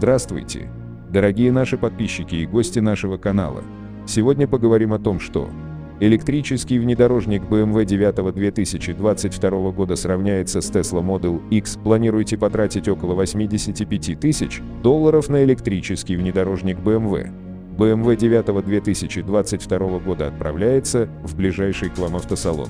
Здравствуйте, дорогие наши подписчики и гости нашего канала. Сегодня поговорим о том, что электрический внедорожник BMW 9 2022 года сравняется с Tesla Model X. Планируете потратить около $85 тысяч на электрический внедорожник BMW. BMW 9 2022 года отправляется в ближайший к вам автосалон.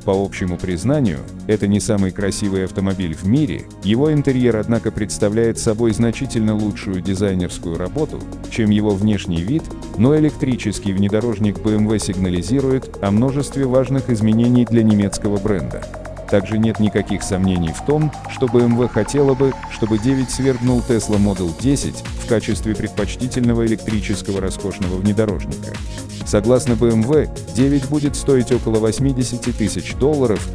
По общему признанию, это не самый красивый автомобиль в мире, его интерьер, однако, представляет собой значительно лучшую дизайнерскую работу, чем его внешний вид, но электрический внедорожник BMW сигнализирует о множестве важных изменений для немецкого бренда. Также нет никаких сомнений в том, что BMW хотела бы, чтобы 9 свергнул Tesla Model 10 в качестве предпочтительного электрического роскошного внедорожника. Согласно BMW, 9 будет стоить около $80 тысяч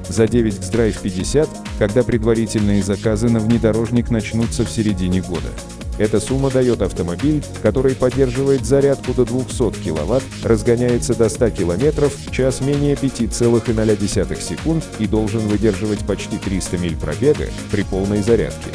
за 9 X-Drive 50, когда предварительные заказы на внедорожник начнутся в середине года. Эта сумма дает автомобиль, который поддерживает зарядку до 200 кВт, разгоняется до 100 км в час менее 5,0 секунд и должен выдерживать почти 300 миль пробега при полной зарядке.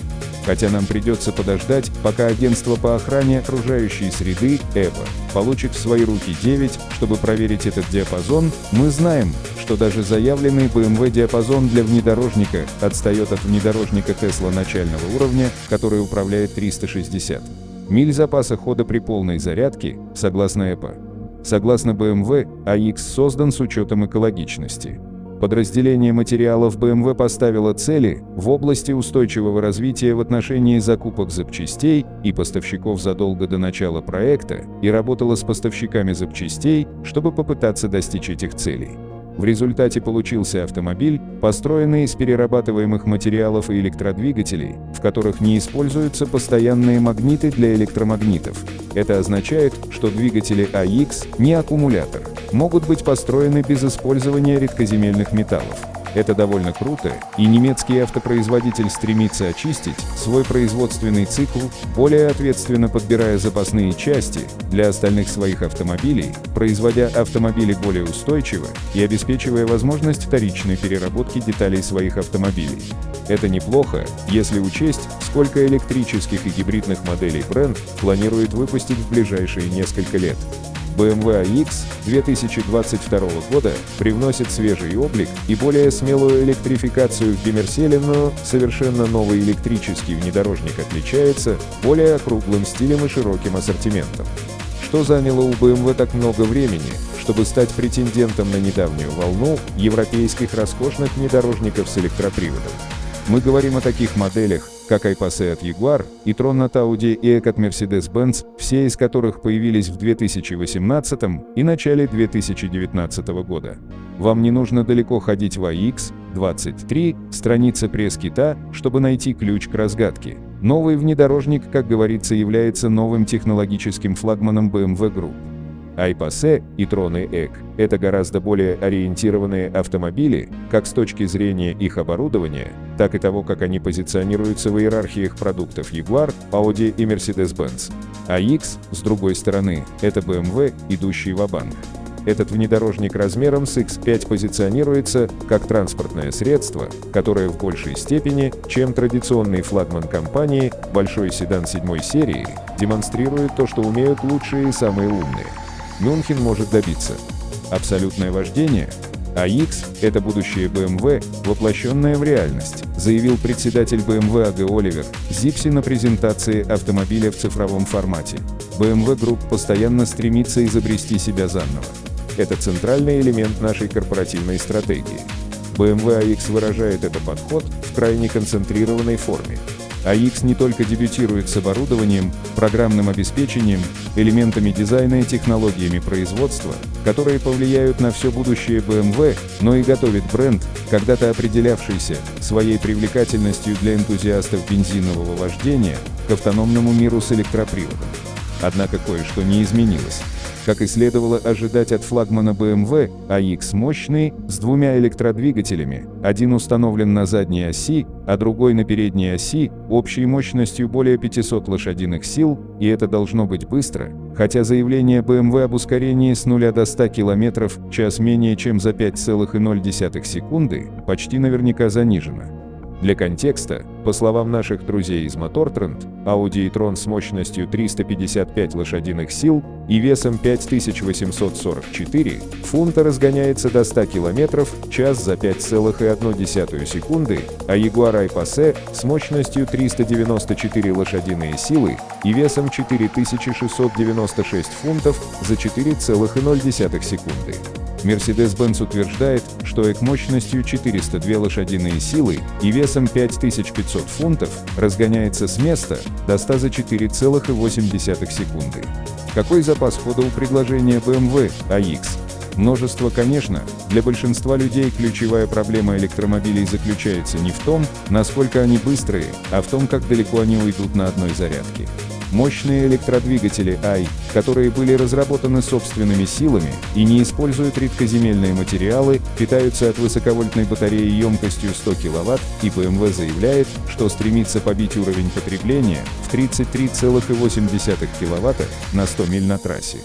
Хотя нам придется подождать, пока агентство по охране окружающей среды EPA получит в свои руки 9, чтобы проверить этот диапазон, мы знаем, что даже заявленный BMW диапазон для внедорожника отстает от внедорожника Tesla начального уровня, который управляет 360 миль запаса хода при полной зарядке, согласно EPA. Согласно BMW, iX создан с учетом экологичности. Подразделение материалов BMW поставило цели в области устойчивого развития в отношении закупок запчастей и поставщиков задолго до начала проекта и работало с поставщиками запчастей, чтобы попытаться достичь этих целей. В результате получился автомобиль, построенный из перерабатываемых материалов и электродвигателей, в которых не используются постоянные магниты для электромагнитов. Это означает, что двигатели iX, не аккумулятор, могут быть построены без использования редкоземельных металлов. Это довольно круто, и немецкий автопроизводитель стремится очистить свой производственный цикл, более ответственно подбирая запасные части для остальных своих автомобилей, производя автомобили более устойчиво и обеспечивая возможность вторичной переработки деталей своих автомобилей. Это неплохо, если учесть, сколько электрических и гибридных моделей бренд планирует выпустить в ближайшие несколько лет. BMW iX 2022 года привносит свежий облик и более смелую электрификацию в Биммерселе, но совершенно новый электрический внедорожник отличается более округлым стилем и широким ассортиментом. Что заняло у BMW так много времени, чтобы стать претендентом на недавнюю волну европейских роскошных внедорожников с электроприводом? Мы говорим о таких моделях, как I-Pace от Jaguar, e-tron от Audi и EQ от Mercedes-Benz, все из которых появились в 2018 и начале 2019 года. Вам не нужно далеко ходить в iX23, страница пресс-кита, чтобы найти ключ к разгадке. Новый внедорожник, как говорится, является новым технологическим флагманом BMW Group. I-Pace, e-tron и EQ – это гораздо более ориентированные автомобили, как с точки зрения их оборудования, так и того, как они позиционируются в иерархиях продуктов Jaguar, Audi и Mercedes-Benz. iX, с другой стороны, это BMW, идущий ва-банк. Этот внедорожник размером с X5 позиционируется как транспортное средство, которое в большей степени, чем традиционный флагман компании, большой седан 7 серии, демонстрирует то, что умеют лучшие и самые умные. Мюнхен может добиться. Абсолютное вождение. iX – это будущее BMW, воплощенное в реальность, заявил председатель BMW AG Оливер Зипси на презентации автомобиля в цифровом формате. BMW Group постоянно стремится изобрести себя заново. Это центральный элемент нашей корпоративной стратегии. BMW iX выражает этот подход в крайне концентрированной форме. iX не только дебютирует с оборудованием, программным обеспечением, элементами дизайна и технологиями производства, которые повлияют на все будущее BMW, но и готовит бренд, когда-то определявшийся своей привлекательностью для энтузиастов бензинового вождения, к автономному миру с электроприводом. Однако кое-что не изменилось. Как и следовало ожидать от флагмана BMW, iX мощный, с двумя электродвигателями, один установлен на задней оси, а другой на передней оси, общей мощностью более 500 лошадиных сил, и это должно быть быстро, хотя заявление BMW об ускорении с 0 до 100 км в час менее чем за 5,0 секунды почти наверняка занижено. Для контекста, по словам наших друзей из Motortrend, Audi e-tron с мощностью 355 лошадиных сил и весом 5844 фунта разгоняется до 100 км в час за 5,1 секунды, а Jaguar I-Pace с мощностью 394 лошадиные силы и весом 4696 фунтов за 4,0 секунды. Mercedes-Benz утверждает, что ЭК мощностью 402 лошадиные силы и весом 5500 фунтов разгоняется с места до 100 за 4,8 секунды. Какой запас хода у предложения BMW iX? Множество, конечно. Для большинства людей ключевая проблема электромобилей заключается не в том, насколько они быстрые, а в том, как далеко они уйдут на одной зарядке. Мощные электродвигатели i, которые были разработаны собственными силами и не используют редкоземельные материалы, питаются от высоковольтной батареи емкостью 100 кВт, и BMW заявляет, что стремится побить уровень потребления в 33,8 кВт на 100 миль на трассе.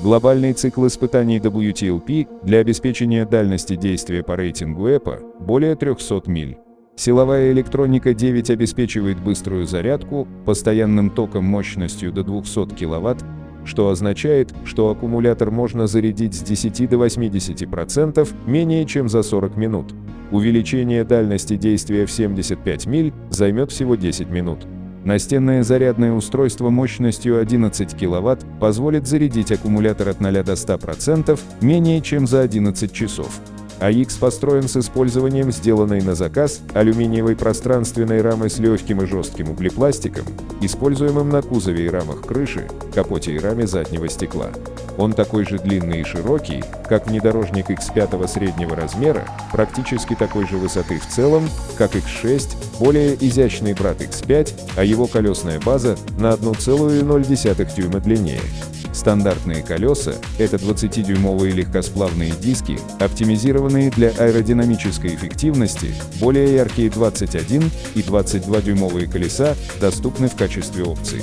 Глобальный цикл испытаний WLTP для обеспечения дальности действия по рейтингу EPA более 300 миль. Силовая электроника 9 обеспечивает быструю зарядку постоянным током мощностью до 200 кВт, что означает, что аккумулятор можно зарядить с 10 до 80% менее чем за 40 минут. Увеличение дальности действия в 75 миль займет всего 10 минут. Настенное зарядное устройство мощностью 11 кВт позволит зарядить аккумулятор от 0 до 100% менее чем за 11 часов. iX построен с использованием сделанной на заказ алюминиевой пространственной рамы с легким и жестким углепластиком, используемым на кузове и рамах крыши, капоте и раме заднего стекла. Он такой же длинный и широкий, как внедорожник X5 среднего размера, практически такой же высоты в целом, как X6, более изящный брат X5, а его колесная база на 1,0 дюйма длиннее. Стандартные колеса – это 20-дюймовые легкосплавные диски, оптимизированные для аэродинамической эффективности, более яркие 21 и 22-дюймовые колеса доступны в качестве опции.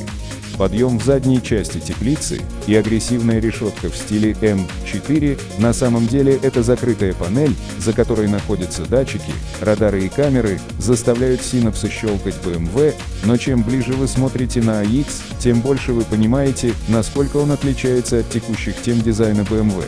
Подъем в задней части теплицы и агрессивная решетка в стиле M4 на самом деле это закрытая панель, за которой находятся датчики, радары и камеры, заставляют синапсы щелкать BMW, но чем ближе вы смотрите на iX, тем больше вы понимаете, насколько он отличается от текущих тем дизайна BMW.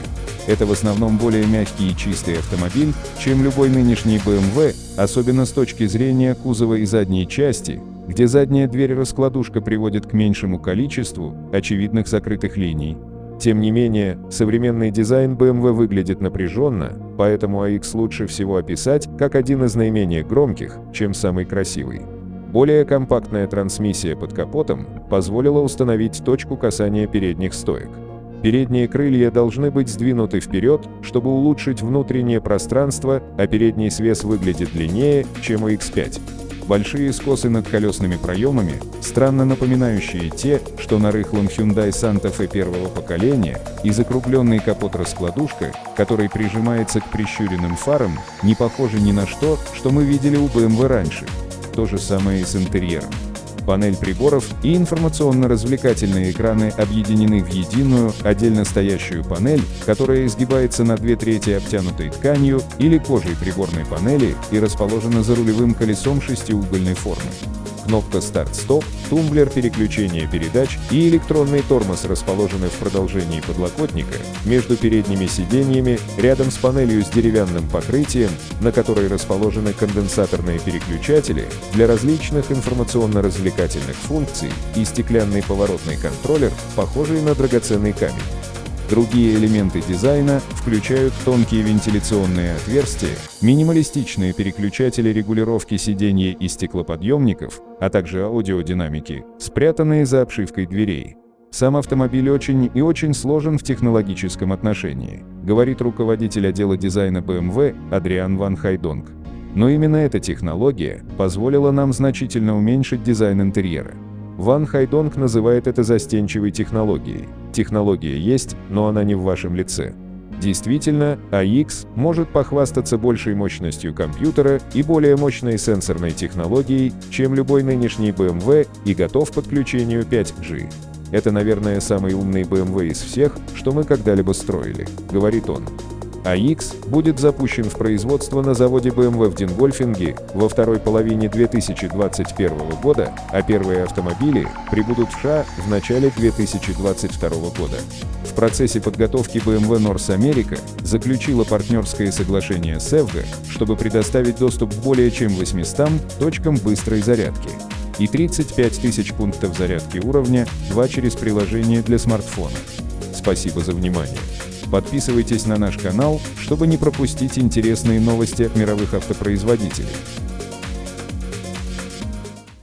Это в основном более мягкий и чистый автомобиль, чем любой нынешний BMW, особенно с точки зрения кузова и задней части, где задняя дверь-раскладушка приводит к меньшему количеству очевидных закрытых линий. Тем не менее, современный дизайн BMW выглядит напряженно, поэтому iX лучше всего описать как один из наименее громких, чем самый красивый. Более компактная трансмиссия под капотом позволила установить точку касания передних стоек. Передние крылья должны быть сдвинуты вперед, чтобы улучшить внутреннее пространство, а передний свес выглядит длиннее, чем у X5. Большие скосы над колесными проемами, странно напоминающие те, что на рыхлом Hyundai Santa Fe первого поколения, и закругленный капот-раскладушка, который прижимается к прищуренным фарам, не похожи ни на что, что мы видели у BMW раньше. То же самое и с интерьером. Панель приборов и информационно-развлекательные экраны объединены в единую, отдельно стоящую панель, которая изгибается на 2/3 обтянутой тканью или кожей приборной панели и расположена за рулевым колесом шестиугольной формы. Кнопка «Старт-стоп», тумблер переключения передач и электронный тормоз расположены в продолжении подлокотника, между передними сиденьями, рядом с панелью с деревянным покрытием, на которой расположены конденсаторные переключатели для различных информационно-развлекательных функций и стеклянный поворотный контроллер, похожий на драгоценный камень. Другие элементы дизайна включают тонкие вентиляционные отверстия, минималистичные переключатели регулировки сидений и стеклоподъемников, а также аудиодинамики, спрятанные за обшивкой дверей. Сам автомобиль очень и очень сложен в технологическом отношении, говорит руководитель отдела дизайна BMW Адриан Ван Хайдонг. Но именно эта технология позволила нам значительно уменьшить дизайн интерьера. Ван Хайдонг называет это застенчивой технологией. Технология есть, но она не в вашем лице. Действительно, iX может похвастаться большей мощностью компьютера и более мощной сенсорной технологией, чем любой нынешний BMW, и готов к подключению 5G. Это, наверное, самый умный BMW из всех, что мы когда-либо строили, говорит он. iX будет запущен в производство на заводе BMW в Дингольфинге во второй половине 2021 года, а первые автомобили прибудут в США в начале 2022 года. В процессе подготовки BMW North America заключила партнерское соглашение с EVGO, чтобы предоставить доступ к более чем 800 точкам быстрой зарядки и 35 тысяч пунктов зарядки уровня 2 через приложение для смартфона. Спасибо за внимание. Подписывайтесь на наш канал, чтобы не пропустить интересные новости от мировых автопроизводителей.